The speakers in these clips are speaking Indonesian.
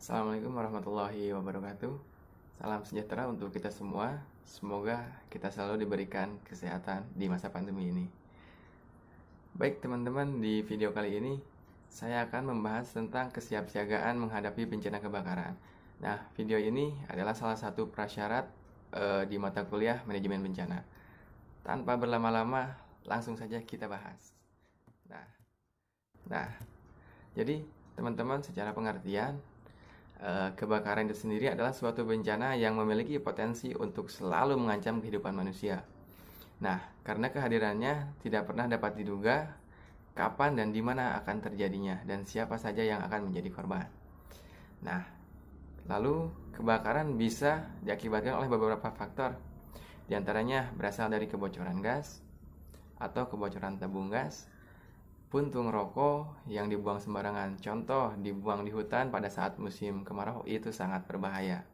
Assalamualaikum warahmatullahi wabarakatuh. Salam sejahtera untuk kita semua. Semoga kita selalu diberikan kesehatan di masa pandemi ini. Baik teman-teman, di video kali ini saya akan membahas tentang kesiapsiagaan menghadapi bencana kebakaran. Nah, video ini adalah salah satu prasyarat di mata kuliah manajemen bencana. Tanpa berlama-lama, langsung saja kita bahas. Nah, jadi teman-teman, secara pengertian, kebakaran itu sendiri adalah suatu bencana yang memiliki potensi untuk selalu mengancam kehidupan manusia. Nah, karena kehadirannya tidak pernah dapat diduga kapan dan di mana akan terjadinya dan siapa saja yang akan menjadi korban. Nah, lalu kebakaran bisa diakibatkan oleh beberapa faktor. Di antaranya berasal dari kebocoran gas atau kebocoran tabung gas, puntung rokok yang dibuang sembarangan, contoh dibuang di hutan pada saat musim kemarau, itu sangat berbahaya.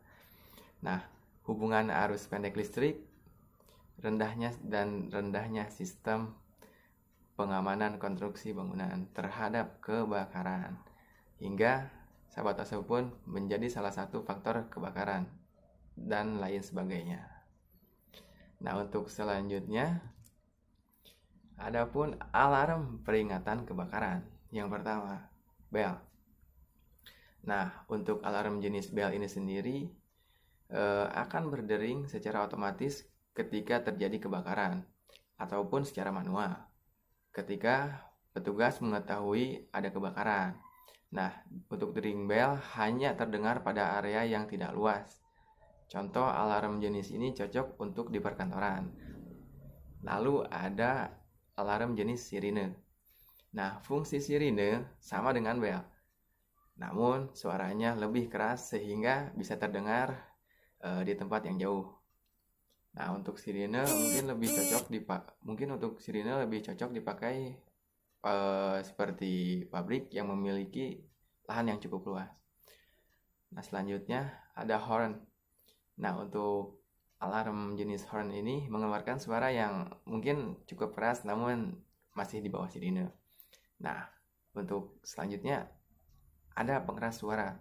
Nah, hubungan arus pendek listrik, rendahnya sistem pengamanan konstruksi bangunan terhadap kebakaran, hingga sabotase pun menjadi salah satu faktor kebakaran dan lain sebagainya. Nah, untuk selanjutnya, adapun alarm peringatan kebakaran. Yang pertama, bel. Nah, untuk alarm jenis bel ini sendiri akan berdering secara otomatis ketika terjadi kebakaran ataupun secara manual ketika petugas mengetahui ada kebakaran. Nah, untuk dering bel hanya terdengar pada area yang tidak luas. Contoh alarm jenis ini cocok untuk di perkantoran. Lalu ada alarm jenis sirine. Nah, fungsi sirine sama dengan bel, namun suaranya lebih keras sehingga bisa terdengar di tempat yang jauh. Nah, untuk sirine untuk sirine lebih cocok dipakai seperti pabrik yang memiliki lahan yang cukup luas. Nah, selanjutnya ada horn. Nah, untuk alarm jenis horn ini mengeluarkan suara yang mungkin cukup keras namun masih di bawah sirine. Nah, untuk selanjutnya ada pengeras suara.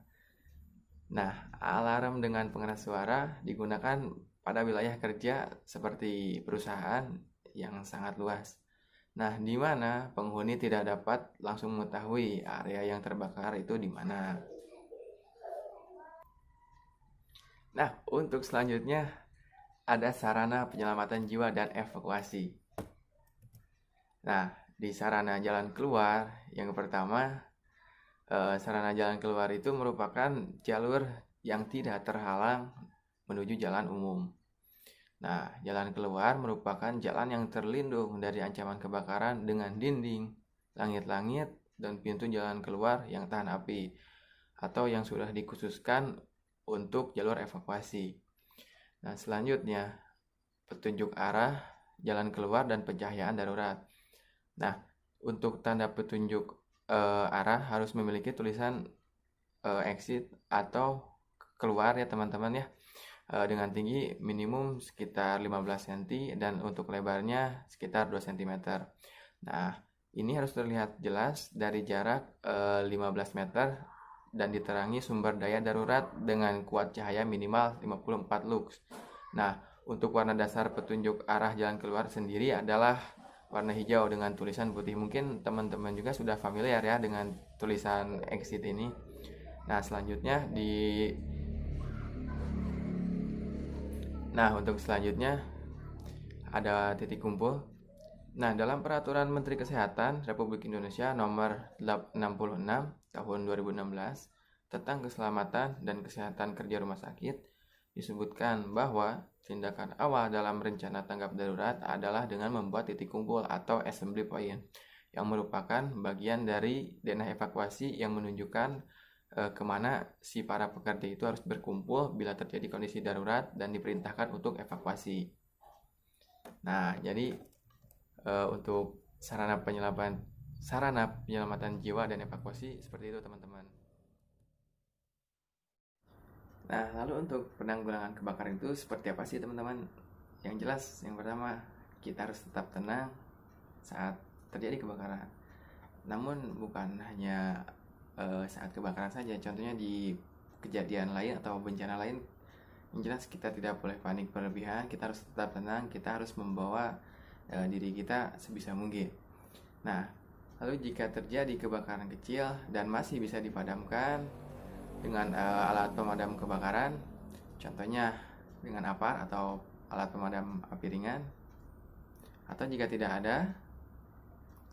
Nah, alarm dengan pengeras suara digunakan pada wilayah kerja seperti perusahaan yang sangat luas. Nah, di mana penghuni tidak dapat langsung mengetahui area yang terbakar itu di mana. Nah, untuk selanjutnya ada sarana penyelamatan jiwa dan evakuasi. Nah, di sarana jalan keluar, yang pertama, sarana jalan keluar itu merupakan jalur yang tidak terhalang menuju jalan umum. Nah, jalan keluar merupakan jalan yang terlindung dari ancaman kebakaran dengan dinding, langit-langit, dan pintu jalan keluar yang tahan api, atau yang sudah dikhususkan untuk jalur evakuasi. Nah, selanjutnya petunjuk arah, jalan keluar, dan pencahayaan darurat. Nah, untuk tanda petunjuk arah harus memiliki tulisan exit atau keluar ya teman-teman ya, dengan tinggi minimum sekitar 15 cm dan untuk lebarnya sekitar 2 cm. Nah, ini harus terlihat jelas dari jarak 15 meter dan diterangi sumber daya darurat dengan kuat cahaya minimal 54 lux. Nah, untuk warna dasar petunjuk arah jalan keluar sendiri adalah warna hijau dengan tulisan putih. Mungkin teman-teman juga sudah familiar ya dengan tulisan exit ini. Nah, selanjutnya untuk selanjutnya ada titik kumpul. Nah, dalam peraturan Menteri Kesehatan Republik Indonesia nomor 66 tahun 2016 tentang keselamatan dan kesehatan kerja rumah sakit disebutkan bahwa tindakan awal dalam rencana tanggap darurat adalah dengan membuat titik kumpul atau assembly point yang merupakan bagian dari denah evakuasi yang menunjukkan kemana si para pekerja itu harus berkumpul bila terjadi kondisi darurat dan diperintahkan untuk evakuasi. Nah, jadi untuk sarana penyelamatan jiwa dan evakuasi seperti itu teman-teman. Nah, lalu untuk penanggulangan kebakaran itu seperti apa sih teman-teman? Yang jelas, yang pertama, kita harus tetap tenang saat terjadi kebakaran. Namun bukan hanya saat kebakaran saja, contohnya di kejadian lain atau bencana lain, yang jelas kita tidak boleh panik berlebihan, kita harus tetap tenang, kita harus membawa diri kita sebisa mungkin. Nah, lalu jika terjadi kebakaran kecil dan masih bisa dipadamkan dengan alat pemadam kebakaran, contohnya dengan apar atau alat pemadam api ringan, atau jika tidak ada,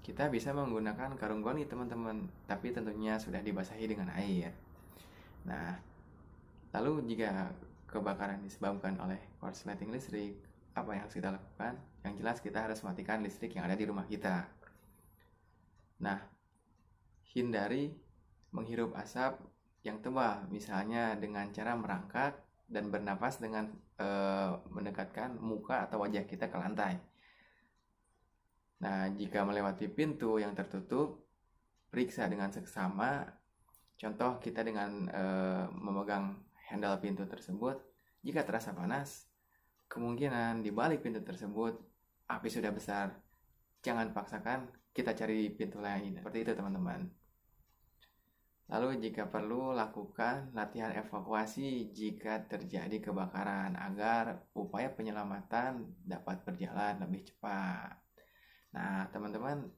kita bisa menggunakan karung goni teman-teman, tapi tentunya sudah dibasahi dengan air. Nah, lalu jika kebakaran disebabkan oleh korsleting listrik, apa yang harus kita lakukan? Yang jelas kita harus matikan listrik yang ada di rumah kita. Nah, hindari menghirup asap yang tebal, misalnya dengan cara merangkak dan bernapas dengan mendekatkan muka atau wajah kita ke lantai. Nah, jika melewati pintu yang tertutup, periksa dengan seksama. Contoh kita dengan memegang handle pintu tersebut, jika terasa panas, kemungkinan di balik pintu tersebut api sudah besar. Jangan paksakan, kita cari pintu lain. Seperti itu teman-teman. Lalu jika perlu, lakukan latihan evakuasi jika terjadi kebakaran agar upaya penyelamatan dapat berjalan lebih cepat. Nah, teman-teman,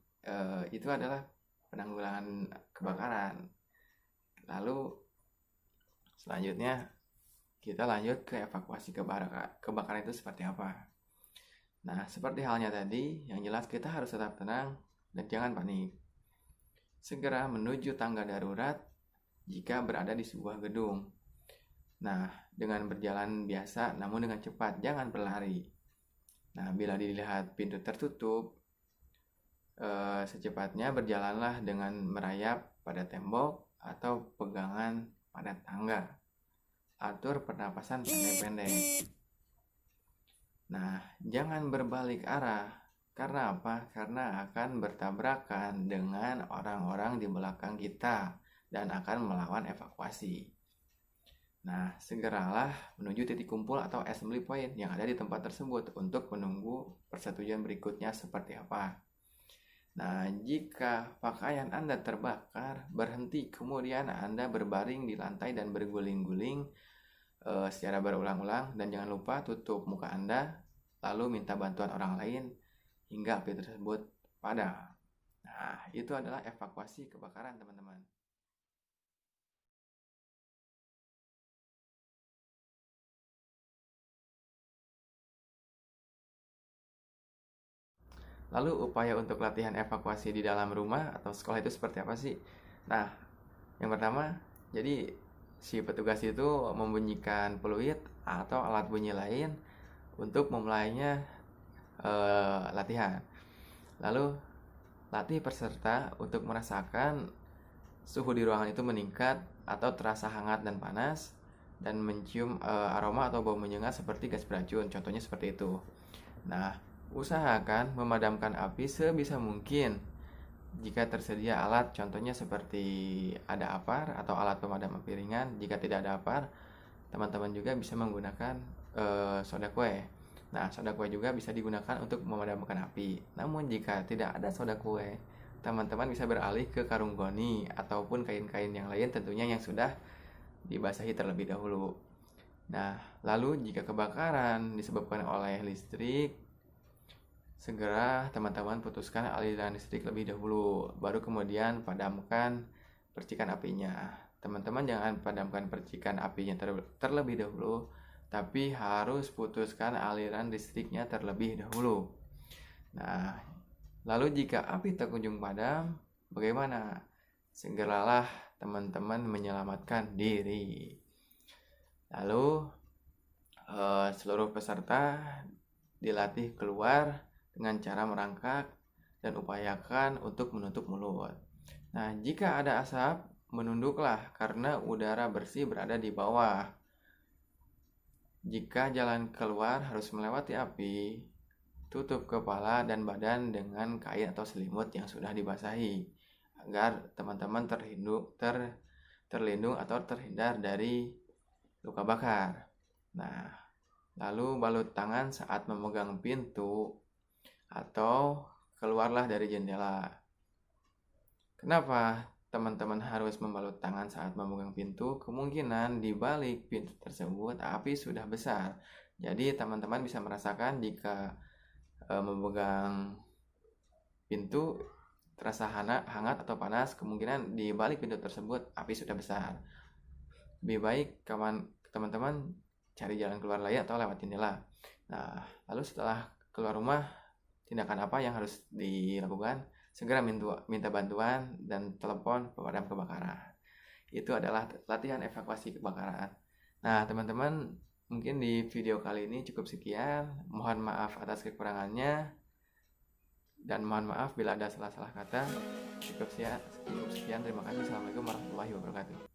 itu adalah penanggulangan kebakaran. Lalu selanjutnya kita lanjut ke evakuasi kebakaran itu seperti apa. Nah, seperti halnya tadi, yang jelas kita harus tetap tenang dan jangan panik. Segera menuju tangga darurat jika berada di sebuah gedung. Nah, dengan berjalan biasa namun dengan cepat, jangan berlari. Nah, bila dilihat pintu tertutup, secepatnya berjalanlah dengan merayap pada tembok atau pegangan pada tangga. Atur pernapasan pendek-pendek. Nah, jangan berbalik arah. Karena apa? Karena akan bertabrakan dengan orang-orang di belakang kita dan akan melawan evakuasi. Nah, segeralah menuju titik kumpul atau assembly point yang ada di tempat tersebut untuk menunggu persetujuan berikutnya seperti apa. Nah, jika pakaian Anda terbakar, berhenti, kemudian Anda berbaring di lantai dan berguling-guling secara berulang-ulang, dan jangan lupa tutup muka Anda, lalu minta bantuan orang lain hingga api tersebut padam. Nah, itu adalah evakuasi kebakaran, teman-teman. Lalu upaya untuk latihan evakuasi di dalam rumah atau sekolah itu seperti apa sih? Nah, yang pertama, jadi si petugas itu membunyikan peluit atau alat bunyi lain untuk memulainya latihan. Lalu latih peserta untuk merasakan suhu di ruangan itu meningkat atau terasa hangat dan panas, dan mencium aroma atau bau menyengat seperti gas beracun. Contohnya seperti itu. Nah, usahakan memadamkan api sebisa mungkin jika tersedia alat, contohnya seperti ada apar atau alat pemadam api ringan. Jika tidak ada apar, teman-teman juga bisa menggunakan soda kue. Nah, soda kue juga bisa digunakan untuk memadamkan api. Namun jika tidak ada soda kue, teman-teman bisa beralih ke karung goni ataupun kain-kain yang lain, tentunya yang sudah dibasahi terlebih dahulu. Nah, lalu jika kebakaran disebabkan oleh listrik, segera teman-teman putuskan aliran listrik lebih dahulu, baru kemudian padamkan percikan apinya. Teman-teman jangan padamkan percikan apinya terlebih dahulu, tapi harus putuskan aliran listriknya terlebih dahulu. Nah, lalu jika api tak kunjung padam, bagaimana? Segeralah teman-teman menyelamatkan diri. Lalu seluruh peserta dilatih keluar dengan cara merangkak dan upayakan untuk menutup mulut. Nah, jika ada asap, menunduklah karena udara bersih berada di bawah. Jika jalan keluar harus melewati api, tutup kepala dan badan dengan kain atau selimut yang sudah dibasahi agar teman-teman terlindung atau terhindar dari luka bakar. Nah, lalu balut tangan saat memegang pintu atau keluarlah dari jendela. Kenapa teman-teman harus membalut tangan saat memegang pintu, kemungkinan di balik pintu tersebut api sudah besar. Jadi teman-teman bisa merasakan jika memegang pintu terasa hangat atau panas, kemungkinan di balik pintu tersebut api sudah besar. Lebih baik teman-teman cari jalan keluar lain atau lewat jendela. Nah, lalu setelah keluar rumah, tindakan apa yang harus dilakukan? Segera minta bantuan dan telepon pemadam kebakaran. Itu adalah latihan evakuasi kebakaran. Nah, teman-teman, mungkin di video kali ini cukup sekian. Mohon maaf atas kekurangannya. Dan mohon maaf bila ada salah-salah kata. Cukup sekian. Terima kasih. Assalamualaikum warahmatullahi wabarakatuh.